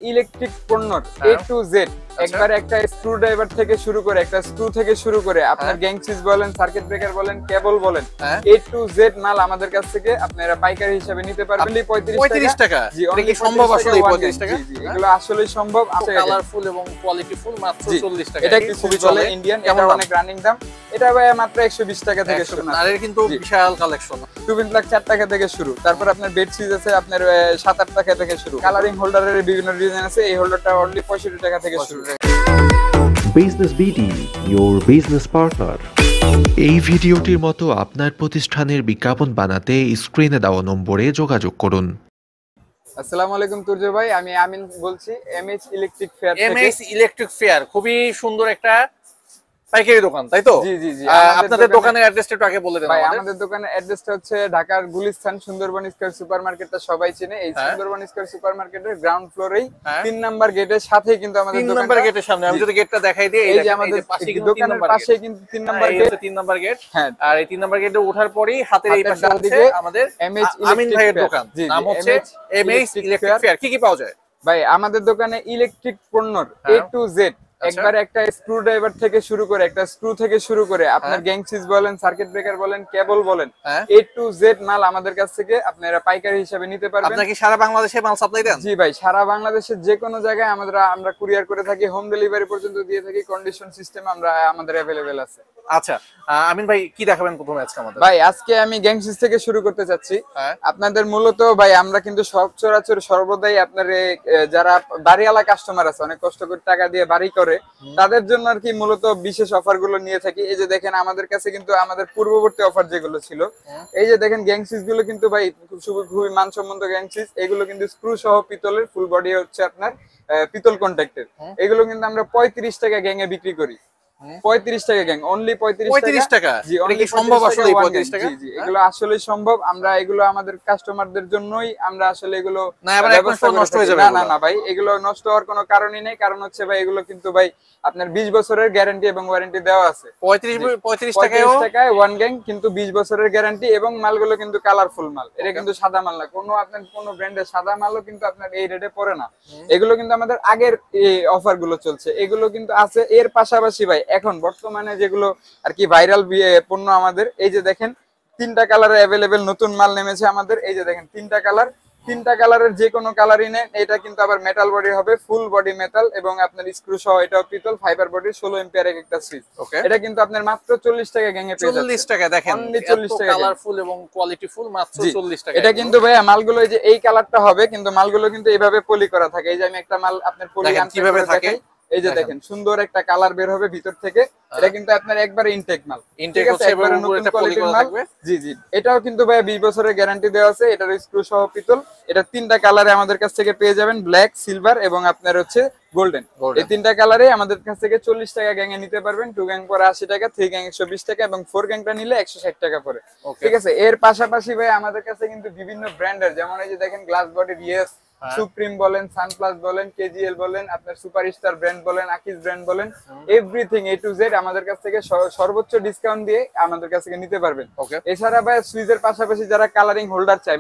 Electric পণ্যর A to Z একবার একটা screw driver থেকে শুরু করে একটা স্ক্রু থেকে শুরু করে আপনার গ্যাং সুইচ বলেন, সার্কিট ব্রেকার বলেন, কেবল বলেন, এ টু জেড মাল আমাদের কাছ থেকে আপনারা পাইকারি হিসেবে নিতে পারবেন 35 টাকা। জি, এটা কি সম্ভব আসলে 35 টাকা? জি, এগুলো আসলে সম্ভব। কালারফুল এবং কোয়ালিটিফুল মাত্র 40 টাকা। এটা খুবই চলে ইন্ডিয়ান, এটা অনেক রানিং দাম। এটা ভাই মাত্র 120 টাকা থেকে শুরু। আর এর কিন্তু বিশাল কালেকশন। 2 লাখ 4 টাকা থেকে শুরু। তারপর আপনার বেড সুইচ আছে আপনার 7-8 টাকা থেকে শুরু। কালারিং হোল্ডারের বিভিন্ন ডিজাইন আছে। এই হোল্ডারটা অনলি 65 টাকা থেকে শুরু। Business BD, your business partner। এই ভিডিওটির মতো আপনার প্রতিষ্ঠানের বিজ্ঞাপন বানাতে স্ক্রিনে দেওয়া নম্বরে যোগাযোগ করুন। আসসালামু আলাইকুম তুর্য ভাই, আমি আমিন বলছি এমএইচ ইলেকট্রিক ফেয়ার থেকে। এমএইচ ইলেকট্রিক ফেয়ার খুবই সুন্দর একটা পাইকারি দোকান, তাই তো? জি জি জি। আপনাদের দোকানের অ্যাড্রেসটা একটু আগে বলে দেন ভাই। আমাদের। আমাদের দোকানের অ্যাড্রেসটা হচ্ছে ঢাকার গুলিস্তান সুন্দরবন স্কয়ার সুপারমার্কেটটা সবাই চেনে। এই সুন্দরবন স্কয়ার সুপারমার্কেটের গ্রাউন্ড ফ্লোরেই 3 নাম্বার গেটের সাথেই কিন্তু আমাদের দোকান। 3 নাম্বার গেটের সামনে আমি যদি গেটটা দেখাই দিই, এই যে আমাদের দোকানের পাশেই কিন্তু 3 নাম্বার গেট। 3 number gate. হ্যাঁ, আর এই 3 নাম্বার গেটে ওঠার পরেই হাতের এই পাশে আছে আমাদের এমএইচ আমিন ভাইয়ের দোকান। নাম হচ্ছে এমএইচ ইলেকট্রিক ফেয়ার। কি কি পাওয়া যায় ভাই আমাদের দোকানে? ইলেকট্রিক পণ্যর এ টু জেড একবার একটা স্ক্রু ড্রাইভার থেকে শুরু করে একটা স্ক্রু থেকে শুরু করে আপনার গ্যাং সুইচ বলেন, সার্কিট ব্রেকার বলেন, কেবল বলেন, এ টু জেড মাল আমাদের কাছ থেকে আপনারা পাইকারি হিসেবে নিতে পারবেন। আপনারা কি সারা বাংলাদেশে মাল সাপ্লাই দেন? জি ভাই, সারা বাংলাদেশের যে কোনো জায়গায় আমরা কুরিয়ার করে থাকি, হোম ডেলিভারি পর্যন্ত দিয়ে থাকি। কন্ডিশন সিস্টেম আমাদের अवेलेबल আছে। আচ্ছা আমিন ভাই, কি দেখাবেন প্রথমে আজকে আমাদের? ভাই আজকে আমি গ্যাং সুইচ থেকে শুরু করতে চাচ্ছি। আপনাদের মূলত ভাই আমরা কিন্তু সচরাচর সর্বদাই আপনার যারা বাড়িওয়ালা কাস্টমার আছে, অনেক কষ্ট করে টাকা দিয়ে বাড়ি করে, তাদের জন্য আর কি মূলত বিশেষ অফার গুলো নিয়ে থাকি। এই যে দেখেন আমাদের কাছে কিন্তু আমাদের পূর্ববর্তী অফার যেগুলো ছিল, এই যে দেখেন গ্যাং সুইচ গুলো কিন্তু ভাই খুবই মানসম্মত গ্যাং সুইচ। এগুলো কিন্তু স্ক্রু সহ পিতলের, ফুল বডি হচ্ছে আপনার পিতল কন্ট্যাক্টের। এগুলো কিন্তু আমরা 35 টাকা গ্যাং এ বিক্রি করি। 35 টাকা গ্যাং, অনলি 35 টাকা। জি, এটা কি সম্ভব আসলে 35 টাকা? জি জি, এগুলো আসলে সম্ভব। আমরা এগুলো আমাদের কাস্টমারদের জন্যই আমরা আসলে এগুলো না, এবার নষ্ট হয়ে যাবে। না না ভাই, এগুলো নষ্ট হওয়ার কোনো কারণই নেই। কারণ হচ্ছে ভাই এগুলো কিন্তু ভাই আপনার 20 বছরের গ্যারান্টি এবং ওয়ারেন্টি দেওয়া আছে। 35 টাকায় ওয়ান গ্যাং, কিন্তু 20 বছরের গ্যারান্টি এবং মালগুলো কিন্তু কালারফুল মাল। এটা কিন্তু সাদা মাল না। কোনো ব্র্যান্ডের সাদা মালও কিন্তু আপনার এই রেটে পড়ে না। এগুলো কিন্তু আমাদের আগের অফার গুলো চলছে, এগুলো কিন্তু আছে। এর পাশাপাশি ভাই এখন বর্তমানে যেগুলো আর কি ভাইরাল পণ্য আমাদের, এই যে দেখেন 3টা কালারে अवेलेबल নতুন মাল নেমেছে আমাদের। এই যে দেখেন 3টা কালারের যে কোনো কালারই নেন। এটা কিন্তু আবার মেটাল বডি হবে, ফুল বডি মেটাল, এবং আপনার স্ক্রু সহ এটাও পিতল, ফাইবার বডি, 16 এম্পিয়ার একটা সুইচ। এটা কিন্তু আপনার মাত্র 40 টাকা গ্যাং এ পেয়ে যাচ্ছেন। 40 টাকা দেখেন, অনলি 40 টাকা। কালারফুল এবং কোয়ালিটিফুল মাত্র 40 টাকা। এটা কিন্তু ভাই মালগুলো এই যে এই কালারটা হবে, কিন্তু মালগুলো কিন্তু এইভাবে পলি করা থাকে। এই যে আমি একটা মাল আপনার পলি কিভাবে থাকে, এই যে দেখেন সুন্দর একটা কালার বের হবে ভিতর থেকে। এটা কিন্তু আপনার একবারে ইনটেক মাল, ইনটেক হচ্ছে এবং নতুন কোয়ালিটির মাল থাকবে। জি জি, এটাও কিন্তু ভাই 20 বছরের গ্যারান্টি দেওয়া আছে। এটার স্ক্রু সহ পিতল। এটা 3টা কালারে আমাদের কাছ থেকে পেয়ে যাবেন, ব্ল্যাক, সিলভার এবং আপনার হচ্ছে গোল্ডেন। এই 3টা কালারে আমাদের কাছ থেকে 40 টাকা গ্যাং এ নিতে পারবেন। 2 গ্যাং পরে 80 টাকা, 3 গ্যাং 120 টাকা এবং 4 গ্যাংটা নিলে 160 টাকা পড়ে। ঠিক আছে। এর পাশাপাশি ভাই আমাদের কাছে কিন্তু বিভিন্ন ব্র্যান্ডের, যেমন এই যে দেখেন গ্লাস বডির ইয়েস, সুপ্রিম বলেন, সানপ্লাস বলেন, কেজিএল বলেন, আপনার সুপারস্টার ব্র্যান্ড বলেন, আকিস ব্র্যান্ড বলেন, এভরিথিং এ টু জেড আমাদের কাছ থেকে সর্বোচ্চ ডিসকাউন্ট দিয়ে আমাদের কাছ থেকে নিতে পারবেন। এছাড়া ভাই সুইচের পাশাপাশি যারা কালারিং হোল্ডার চায়,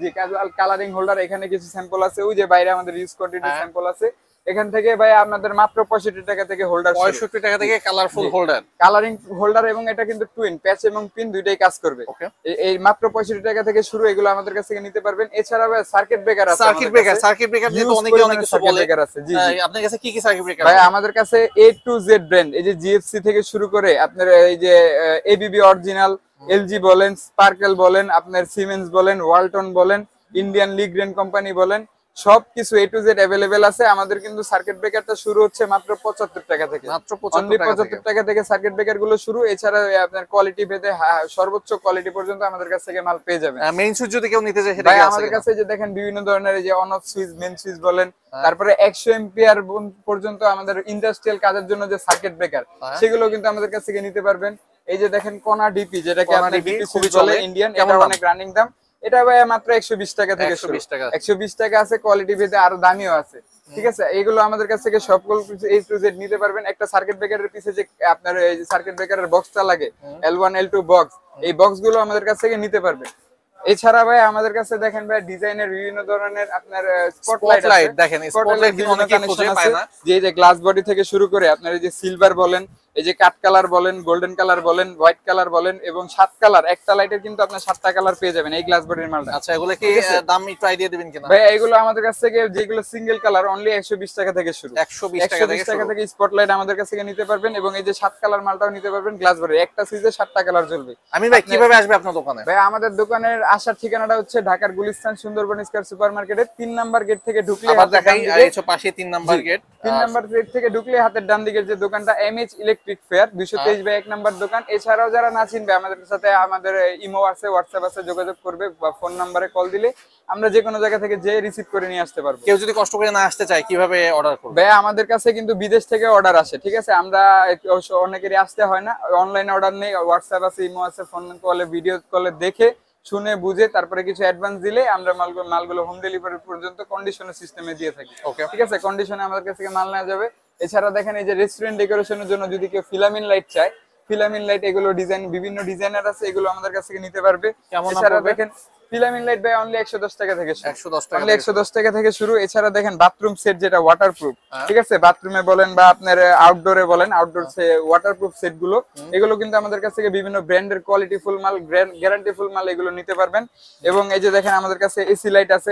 জি ক্যাজুয়াল কালারিং হোল্ডার, এখানে কিছু স্যাম্পল আছে। ওই যে বাইরে আমাদের ইউজ কোয়ান্টিটি স্যাম্পল আছে। এখান থেকে ভাই আপনাদের মাত্র 65 টাকা থেকে হোল্ডার, 65 টাকা থেকে কালারফুল হোল্ডার, কালারিং হোল্ডার, এবং এটা কিন্তু টুইন প্যাচ এবং পিন দুইটাই কাজ করবে। এই মাত্র 65 টাকা থেকে শুরু। এগুলো আমাদের কাছ থেকে নিতে পারবেন। এছাড়া ভাই সার্কিট ব্রেকার আছে। সার্কিট ব্রেকার নিয়ে তো অনেকে অনেক কিছু বলে। জি জি, আপনার কাছে কি কি সার্কিট ব্রেকার ভাই? আমাদের কাছে এ টু জেড ব্র্যান্ড, এই যে জিএফসি থেকে শুরু করে আপনার এই যে এবিবি অরিজিনাল, এলজি বলেন, স্পার্কেল বলেন, আপনার সিমেন্স বলেন, ওয়ালটন বলেন, ইন্ডিয়ান লিগ্রেন কোম্পানি বলেন, সবকিছু এ টু জেড अवेलेबल আছে। আমাদের কিন্তু সার্কিট ব্রেকারটা শুরু হচ্ছে মাত্র 75 টাকা থেকে। মাত্র 75 টাকা থেকে সার্কিট ব্রেকার গুলো শুরু। এছাড়া আপনার কোয়ালিটি ভেদে সর্বোচ্চ কোয়ালিটি পর্যন্ত আমাদের কাছ থেকে মাল পেয়ে যাবেন। মেইন সুইচ যদি কেউ নিতে চায় সেটা ভাই কি আছে? আমাদের কাছে যে দেখেন বিভিন্ন ধরনের যে on off switch, main switch বলেন, তারপরে 100 এম্পিয়ার পর্যন্ত আমাদের ইন্ডাস্ট্রিয়াল কাজের জন্য যে সার্কিট ব্রেকার, সেগুলো কিন্তু আমাদের কাছ থেকে নিতে পারবেন। এই যে দেখেন কোনা ডিপি, যেটাকে আপনি ডিপি খুবই চলে ইন্ডিয়ান, এটা অনেক রানিং দাম। এটা ভাই মাত্র 120 টাকা থেকে শুরু। 120 টাকা আছে, কোয়ালিটি ভেদে আরো দামিও আছে। ঠিক আছে। এইগুলো আমাদের কাছ থেকে সবগুলো এ টু জেড নিতে পারবেন। একটা সার্কিট ব্রেকারের পিছে যে আপনার এই সার্কিট ব্রেকারের বক্সটা লাগে, L1 L2 বক্স, এই বক্স গুলো আমাদের কাছ থেকে নিতে পারবেন। এছাড়া ভাই আমাদের কাছে দেখেন ভাই ডিজাইনের বিভিন্ন ধরনের আপনার স্পটলাইট স্পটলাইট দেখেন, স্পটলাইট কিন্তু অনেকে খুঁজে পায় না। যে গ্লাস বডি থেকে শুরু করে আপনার এই যে সিলভার বলেন, এই যে কাট কালার বলেন, গোল্ডেন কালার বলেন, হোয়াইট কালার বলেন এবং 7 কালার, একটা লাইটের কিন্তু আপনার 7টা কালার পেয়ে যাবেন এই গ্লাস বডির মালটা। আচ্ছা, এগুলো কি দাম একটু আইডিয়া দিবেন কিনা? ভাই এগুলো আমাদের কাছ থেকে যেগুলো সিঙ্গেল কালার অনলি 120 টাকা থেকে শুরু। 120 টাকা থেকে স্পটলাইট আমাদের কাছ থেকে নিতে পারবেন এবং এই যে 7 কালার মালটাও নিতে পারবেন গ্লাস বডি, একটা সুইচে 7টা কালার জ্বলবে। আমি ভাই কিভাবে আসবে আপনার দোকানে? ভাই আমাদের দোকানের আসার ঠিকানাটা হচ্ছে ঢাকার গুলিস্তান সুন্দরবন স্কয়ার সুপারমার্কেটের 3 নাম্বার গেট থেকে ঢুকলে আবার দেখাই, এই যে পাশে 3 নাম্বার গেট, 3 নাম্বার গেট থেকে ঢুকলে হাতের ডান দিকের যে দোকানটা MH electric fair 223 by 1 number দোকান। এছাড়াও যারা না চিনবে আমাদের সাথে আমাদের ইমো আছে, হোয়াটসঅ্যাপ আছে, যোগাযোগ করবে বা ফোন নাম্বারে কল দিলে আমরা যে কোনো জায়গা থেকে যে রিসিভ করে নিয়ে আসতে পারবো। কেউ যদি কষ্ট করে না আসতে চায় কিভাবে অর্ডার করবে? ভাই আমাদের কাছে কিন্তু বিদেশ থেকে অর্ডার আসে, ঠিক আছে, আমরা অনেকেরই আসতে হয় না, অনলাইনে অর্ডার নেই, হোয়াটসঅ্যাপ আছে, ইমো আছে, ফোন কলে ভিডিও কলে দেখে শুনে বুঝে তারপরে কিছু অ্যাডভান্স দিলে আমরা মালগুলো হোম ডেলিভারি পর্যন্ত কন্ডিশনের সিস্টেমে দিয়ে থাকি। ঠিক আছে, কন্ডিশনে আমাদের কাছ থেকে মাল নেওয়া যাবে। এছাড়া দেখেন এই যে রেস্টুরেন্ট ডেকোরেশনের জন্য যদি কেউ ফিলামিন লাইট চায়, ফিলামিন লাইট এগুলো ডিজাইন বিভিন্ন ডিজাইনার আছে, এগুলো আমাদের কাছ থেকে নিতে পারবে। এছাড়া দেখেন ফিলামিন লাইট ভাই অনলি 110 টাকা থেকে শুরু, 110 টাকা থেকে শুরু। এছাড়া দেখেন বাথরুম সেট যেটা ওয়াটারপ্রুফ, ঠিক আছে, বাথরুমে বলেন বা আপনার আউটডোরে বলেন, আউটডোর ওয়াটারপ্রুফ সেট গুলো, এগুলো কিন্তু আমাদের কাছ থেকে বিভিন্ন ব্র্যান্ডের কোয়ালিটি ফুল মাল, গ্যারান্টি ফুল মাল এগুলো নিতে পারবেন। এবং এই যে দেখেন আমাদের কাছে এসি লাইট আছে,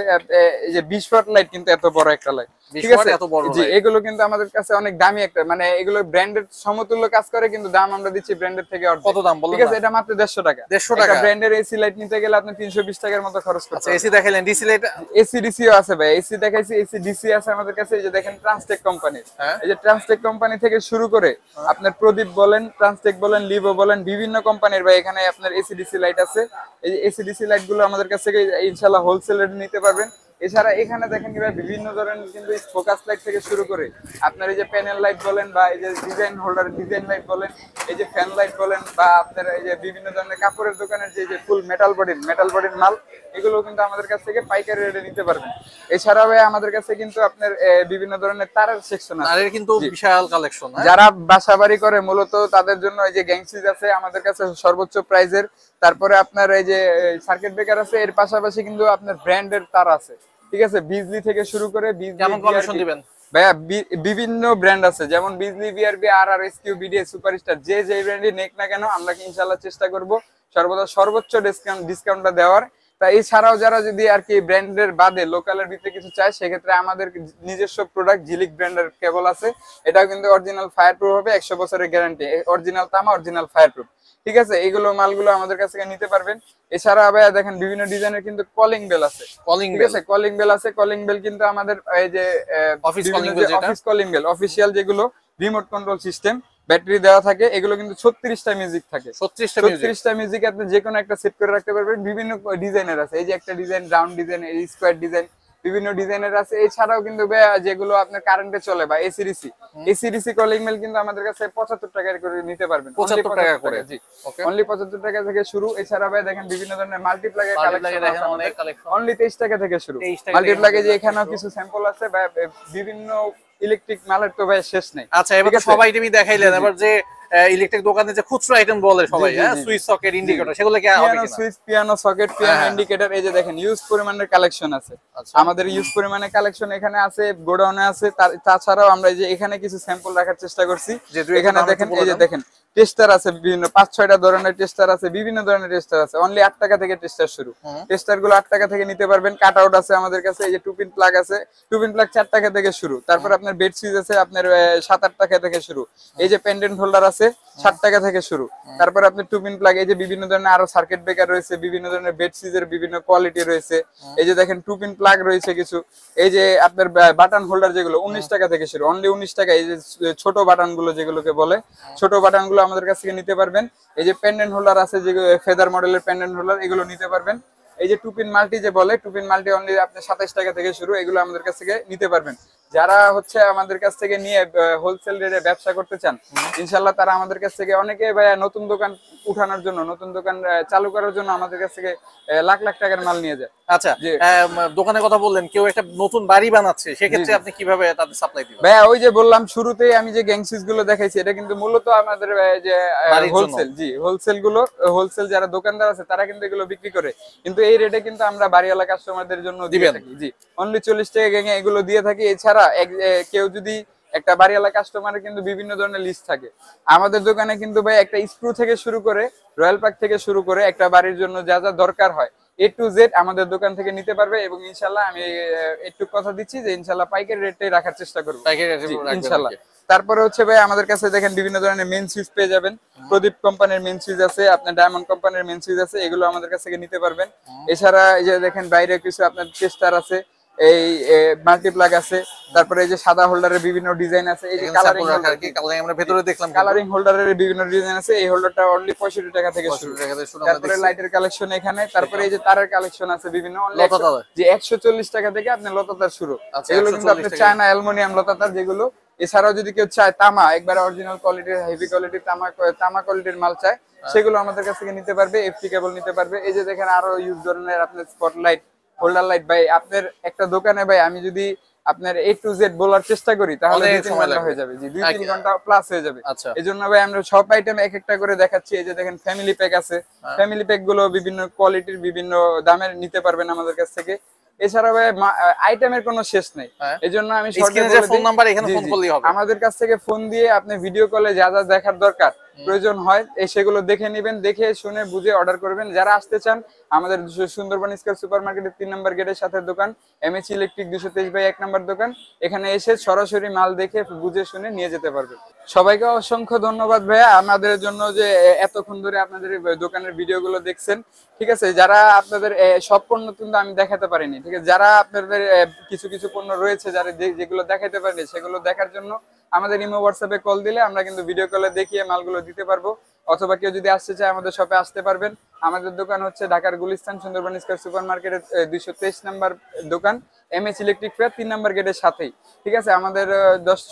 এই যে 20 ওয়াট লাইট কিন্তু এত বড় একটা লাইট, ঠিক আছে, জি এগুলো কিন্তু আমাদের কাছে অনেক দামি একটা, মানে এগুলো ব্র্যান্ডের সমতুল্য কাজ করে কিন্তু দাম আমরা দিচ্ছি ব্র্যান্ডের থেকে অর্ধেক। কত দাম বলেন? ঠিক আছে, এটা মাত্র 150 টাকা। 150 টাকা ব্র্যান্ডের এসি লাইট নিতে গেলে আপনি 320 টাকার মতো খরচ করতে। আচ্ছা, এসি দেখাইলেন, ডিসি লাইট, এসি ডিসিও আছে ভাই, এসি দেখাইছি, এসি ডিসি আছে আমাদের কাছে। এই যে দেখেন ট্রান্সটেক কোম্পানি, এই যে ট্রান্সটেক কোম্পানি থেকে শুরু করে আপনার প্রদীপ বলেন, ট্রান্সটেক বলেন, লিভো বলেন, বিভিন্ন কোম্পানির ভাই এখানে আপনার এসি ডিসি লাইট আছে। এই যে এসি ডিসি লাইট গুলো আমাদের কাছ থেকে ইনশাআল্লাহ হোলসেল রেটে নিতে পারবেন। এছাড়া এখানে দেখেন বিভিন্ন ধরনের কিন্তু ফোকাস লাইট থেকে শুরু করে আপনার এই যে প্যানেল লাইট বলেন বা এই যে ডিজাইন হোল্ডার ডিজাইন লাইট বলেন, এই যে ফ্যান লাইট বলেন বা আপনার এই যে বিভিন্ন ধরনের কাপড়ের দোকানের যে ফুল মেটাল বডির মাল, এগুলো কিন্তু আমাদের কাছ থেকে পাইকারি রেটে নিতে পারবেন। এছাড়াও আমাদের কাছে কিন্তু আপনার বিভিন্ন ধরনের তারের সেকশন আছে, তারের কিন্তু বিশাল কালেকশন। যারা বাসাবাড়ি করে মূলত তাদের জন্য এই যে গ্যাং সুইচ আছে আমাদের কাছে সর্বোচ্চ প্রাইজের। তারপরে আপনার এই যে সার্কিট ব্রেকার আছে, এর পাশাপাশি কিন্তু আপনার ব্র্যান্ডের তার আছে, ঠিক আছে, বিজলি থেকে শুরু করে কেমন কমিশন দিবেন ভাইয়া? বিভিন্ন ব্র্যান্ড আছে, যেমন বিজলি, বিআরবি, আরআরএসকিউ, বিডিএস, সুপারস্টার, যে ব্র্যান্ডই নেক না কেন আমরা ইনশাআল্লাহ চেষ্টা করব সর্বদা সর্বোচ্চ ডিসকাউন্টটা দেওয়ার। তা এছাড়াও যারা যদি আর কি ব্র্যান্ডের বাদে লোকালের ভিতরে কিছু চায়, সেক্ষেত্রে আমাদের নিজস্ব প্রোডাক্ট ঝিলিক ব্র্যান্ডের কেবল আছে, এটাও কিন্তু অরিজিনাল ফায়ার প্রুফ হবে, 100 বছরের গ্যারান্টি, অরিজিনাল তামা, অরিজিনাল ফায়ার প্রুফ, ঠিক আছে, এইগুলো মালগুলো আমাদের কাছ থেকে নিতে পারবেন। এছাড়া ভাইয়া দেখেন বিভিন্ন ডিজাইনের কিন্তু কলিং বেল আছে, ঠিক আছে, কলিং বেল আছে। কলিং বেল কিন্তু আমাদের এই যে অফিস কলিং বেল অফিসিয়াল যেগুলো রিমোট কন্ট্রোল সিস্টেম ব্যাটারি দেওয়া থাকে, এগুলো কিন্তু 36টা মিউজিক থাকে, 36টা মিউজিক আপনি যে কোনো একটা সেট করে রাখতে পারবেন। বিভিন্ন ডিজাইনের আছে, এই যে একটা ডিজাইন রাউন্ড ডিজাইন, এই স্কোয়ার ডিজাইন, বিভিন্ন ডিজাইনের আছে। এছাড়াও কিন্তু যেগুলো আপনার কারেন্টে চলে বা এসিডিসি কলিং বেল কিন্তু আমাদের কাছে 75 টাকা করে নিতে পারবেন, 75 টাকা করে, জি অনলি 75 টাকা থেকে শুরু। এছাড়া ভাই দেখেন বিভিন্ন ধরনের মাল্টিপ্লাগের কালেকশন আছে অনেক, অনলি 23 টাকা থেকে শুরু। মাল্টিপ্লাগে যে এখানেও কিছু স্যাম্পল আছে বা বিভিন্ন ইলেকট্রিক মালের তো ভাই শেষ নেই। আচ্ছা, এবার সবাই তুমি দেখাইলেন, এবার যে ইলেকট্রিক দোকানে যে খুচরা আইটেম বলে সবাই, সুইচ সকেট ইন্ডিকেটর, সেগুলো কি হবে কিনা? Switch, piano socket, piano indicator, এই যে দেখেন ইউজ পরিমাণের কালেকশন আছে আমাদের, ইউজ পরিমাণের কালেকশন এখানে আছে, গোডাউনে আছে। তাছাড়াও আমরা এই যে এখানে কিছু স্যাম্পল রাখার চেষ্টা করছি। এখানে দেখেন এই যে দেখেন টেস্টার আছে, বিভিন্ন 5-6টা ধরনের টেস্টার আছে, বিভিন্ন ধরনের টেস্টার আছে, অনলি 8 টাকা থেকে টেস্টার শুরু। টেস্টার গুলো 8 টাকা থেকে নিতে পারবেন। কাট আউট আছে আমাদের কাছে, এই যে 2 পিন প্লাগ আছে, 2 পিন প্লাগ 4 টাকা থেকে শুরু। তারপর আপনার বেড সুইচ আছে আপনার 7-8 টাকা থেকে শুরু। এই যে পেন্ডেন্ট হোল্ডার আছে 60 টাকা থেকে শুরু। তারপর আপনার 2 পিন প্লাগ, এই যে বিভিন্ন ধরনের আরো সার্কিট ব্রেকার রয়েছে, বিভিন্ন ধরনের বেড সুইচের বিভিন্ন কোয়ালিটি রয়েছে। এই যে দেখেন 2 পিন প্লাগ রয়েছে কিছু। এই যে আপনার বাটন হোল্ডার যেগুলো 19 টাকা থেকে শুরু, অনলি 19 টাকা। এই যে ছোট বাটন গুলো যেগুলোকে বলে, ছোট বাটন গুলো আমাদের কাছ থেকে নিতে পারবেন। এই যে পেন্ডেন্ট হোল্ডার আছে, যে ফেদার মডেলের পেন্ডেন্ট হোল্ডার, এগুলো নিতে পারবেন। এই যে 2 পিন মাল্টি যে বলে, 2 পিন মাল্টি অনলি আপনি 27 টাকা থেকে শুরু, এগুলো আমাদের কাছ থেকে নিতে পারবেন। যারা হচ্ছে আমাদের কাছ থেকে নিয়ে হোলসেল রেটে ব্যবসা করতে চান, ইনশাল্লাহ তারা আমাদের কাছ থেকে অনেকে ভাইয়া নতুন দোকান উঠানোর জন্য, নতুন দোকান চালু করার জন্য আমাদের কাছ থেকে লাখ লাখ টাকার মাল নিয়ে যায়। আচ্ছা, দোকানের কথা বললেন, কেউ একটা নতুন বাড়ি বানাচ্ছে, সেক্ষেত্রে আপনি কিভাবে তাদের সাপ্লাই দিবেন? ভাইয়া ওই যে বললাম শুরুতেই আমি যে গ্যাংসিস গুলো দেখাইছি, এটা কিন্তু মূলত আমাদের যে হোলসেল, জি হোলসেল গুলো, হোলসেল যারা দোকানদার আছে তারা কিন্তু এগুলো বিক্রি করে, কিন্তু এই রেটে কিন্তু আমরা বাড়িওয়ালা কাস্টমারদের জন্য দিয়ে থাকি। জি, অনলি 40 টাকা গ্যাংয়ে এগুলো দিয়ে থাকি। এছাড়া কেউ যদি একটা বাড়িওয়ালা কাস্টমারের কিন্তু বিভিন্ন ধরনের লিস্ট থাকে আমাদের দোকানে, কিন্তু ভাই একটা স্ক্রু থেকে শুরু করে রয়্যাল পাক থেকে শুরু করে একটা বাড়ির জন্য যা যা দরকার হয় A to Z আমাদের দোকান থেকে নিতে পারবে। এবং ইনশাল্লাহ আমি একটু কথা দিচ্ছি যে ইনশাল্লাহ পাইকারি রেটে রাখার চেষ্টা করবো ইনশাল্লাহ। তারপরে হচ্ছে ভাই আমাদের কাছে দেখেন বিভিন্ন ধরনের মেন সুইচ পেয়ে যাবেন, প্রদীপ কোম্পানির মেন সুইচ আছে, আপনার ডায়মন্ড কোম্পানির মেন সুইচ আছে, এগুলো আমাদের কাছ থেকে নিতে পারবেন। এছাড়া এই যে দেখেন বাইরে কিছু আপনার টেস্টার আছে, এই মাল্টিপ্লাগ আছে, তারপরে এই যে সাদা হোল্ডারের বিভিন্ন ডিজাইন আছে, এই যে কালারিং হোল্ডার, আমরা ভেতরে দেখলাম কালারিং হোল্ডারের বিভিন্ন ডিজাইন আছে। এই হোল্ডারটা অনলি 65 টাকা থেকে শুরু। তারপরে লাইটের কালেকশন এখানে, তারপরে এই যে তারের কালেকশন আছে বিভিন্ন, যে 140 টাকা থেকে আপনার লতাতার শুরু। এগুলো কিন্তু আপনার চায়না অ্যালুমিনিয়াম লতাতার যেগুলো। এছাড়াও যদি কেউ চায় তামা, একবার অরিজিনাল কোয়ালিটির হেভি কোয়ালিটির তামা কোয়ালিটির মাল চায়, সেগুলো আমাদের কাছ থেকে নিতে পারবে, এফটি কেবল নিতে পারবে। এই যে দেখেন আরো ইউজ ধরনের আপনার স্পটলাইট, হোল্ডার লাইট। ভাই আপনার একটা দোকানে ভাই আমি যদি আপনার A to Z বলার চেষ্টা করি তাহলে 2-3 ঘন্টা হয়ে যাবে। জি, 2-3 ঘন্টা প্লাস হয়ে যাবে। এজন্য ভাই আমরা সব আইটেম এক একটা করে দেখাচ্ছি। এই যে দেখেন ফ্যামিলি প্যাক আছে, ফ্যামিলি প্যাক গুলো বিভিন্ন কোয়ালিটির বিভিন্ন দামের নিতে পারবেন আমাদের কাছ থেকে। এছাড়া ভাই আইটেমের কোনো শেষ নেই, এজন্য আমি ফোন নাম্বার এখানে ফোন করলেই হবে। আমাদের কাছ থেকে ফোন দিয়ে আপনি ভিডিও কলে যা যা দেখার দরকার প্রয়োজন হয় সেগুলো দেখে নেবেন, দেখে শুনে বুঝে অর্ডার করবেন। যারা আসতে চান আমাদের সুন্দরবন স্কয়ার সুপার মার্কেটের 3 নম্বর গেটের সাথে দোকান, MH ইলেকট্রিক 223/1 নম্বর দোকান। এখানে এসে সরাসরি মাল দেখে বুঝে শুনে নিয়ে যেতে পারবেন। সবাইকে অসংখ্য ধন্যবাদ ভাইয়া আমাদের জন্য যে এতক্ষণ ধরে আপনাদের দোকানের ভিডিওগুলো দেখছেন। ঠিক আছে, যারা আপনাদের সব পণ্য কিন্তু আমি দেখাতে পারিনি, ঠিক আছে, যারা আপনাদের কিছু কিছু পণ্য রয়েছে যারা যেগুলো দেখাতে পারেনি সেগুলো দেখার জন্য আমাদের ইমো হোয়াটসঅ্যাপে কল দিলে আমরা কিন্তু ভিডিও কলে দেখিয়ে মালগুলো দিতে পারবো। অথবা কেউ যদি আসতে চায় আমাদের শপে আসতে পারবেন। আমাদের দোকান হচ্ছে ঢাকার গুলিস্তান সুন্দরবন স্কয়ার সুপার মার্কেটের 223 নম্বর দোকান, MH ইলেকট্রিক ফেয়ার 3 নম্বর গেটের সাথেই। ঠিক আছে, আমাদের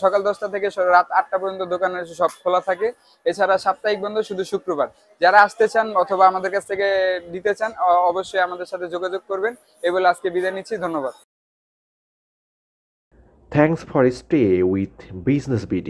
সকাল 10টা থেকে রাত 8টা পর্যন্ত দোকানের সব খোলা থাকে। এছাড়া সাপ্তাহিক বন্ধ শুধু শুক্রবার। যারা আসতে চান অথবা আমাদের কাছ থেকে দিতে চান অবশ্যই আমাদের সাথে যোগাযোগ করবেন। এই বলে আজকে বিদায় নিচ্ছি, ধন্যবাদ। Thanks for stay with Business BD.